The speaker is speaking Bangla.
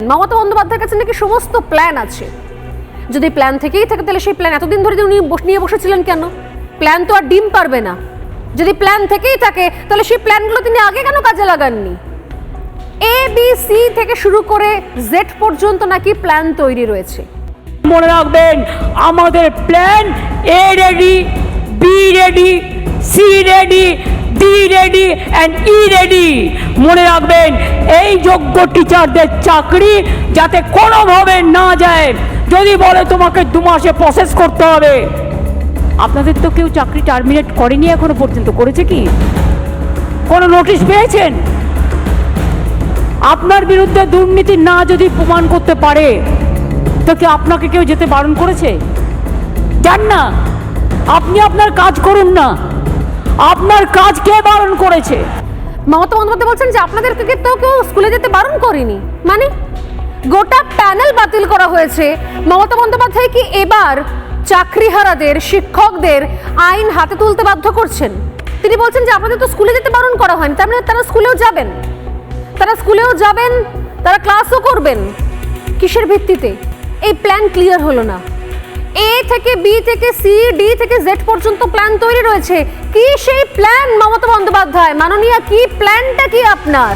মমতা বন্দ্যোপাধ্যায়ের কাছে নাকি সমস্ত প্ল্যান আছে। যদি প্ল্যান থেকেই থাকে তাহলে সেই প্ল্যান এতদিন ধরে উনি নিয়ে বসেছিলেন কেন? প্ল্যান তো আর ডিম পারবে না। যদি প্ল্যান থেকেই থাকে তাহলে সেই প্ল্যানগুলো তিনি আগে কেন কাজে লাগাননি? ABC থেকে শুরু করে জেড পর্যন্ত নাকি প্ল্যান তৈরি রয়েছে। মনে রাখবেন, আমাদের plan A ready, B ready, C ready, D ready and E ready. মনে রাখবেন, এই যোগ্য টিচারদের চাকরি যাতে কোনোভাবে না যায়। যদি বলে তোমাকে 2 মাসে প্রসেস করতে হবে, আপনাদের তো কেউ চাকরি টার্মিনেট করেনি এখনো পর্যন্ত, করেছে কি? কোনো নোটিশ পেয়েছেন? আপনার বিরুদ্ধে দুর্নীতি না যদি প্রমাণ করতে পারে তো কি আপনাকে কেউ যেতে বারণ করেছে? যান না, আপনি আপনার কাজ করুন না। আপনার কাজ কে বারণ করেছে? মমতা বন্দ্যোপাধ্যায় বলছেন যে আপনাদেরকে তো কেউ স্কুলে যেতে বারণ করেনি, মানে গোটা প্যানেল বাতিল করা হয়েছে। মমতা বন্দ্যোপাধ্যায় কি এবার চাকরিহারাদের, শিক্ষকদের আইন হাতে তুলতে বাধ্য করছেন? তিনি বলছেন যে আপনাদের তো স্কুলে যেতে বারণ করা হয়নি, তার মানে তারা স্কুলেও যাবেন, তারা ক্লাসও করবেন। কিসের ভিত্তিতে? এই প্ল্যান ক্লিয়ার হলো না। এ থেকে বি থেকে সি, ডি থেকে জেড পর্যন্ত প্ল্যান তৈরি রয়েছে। কি সেই প্ল্যান মমতা বন্দ্যোপাধ্যায়? মাননীয়া, কি প্ল্যানটা কি আপনার?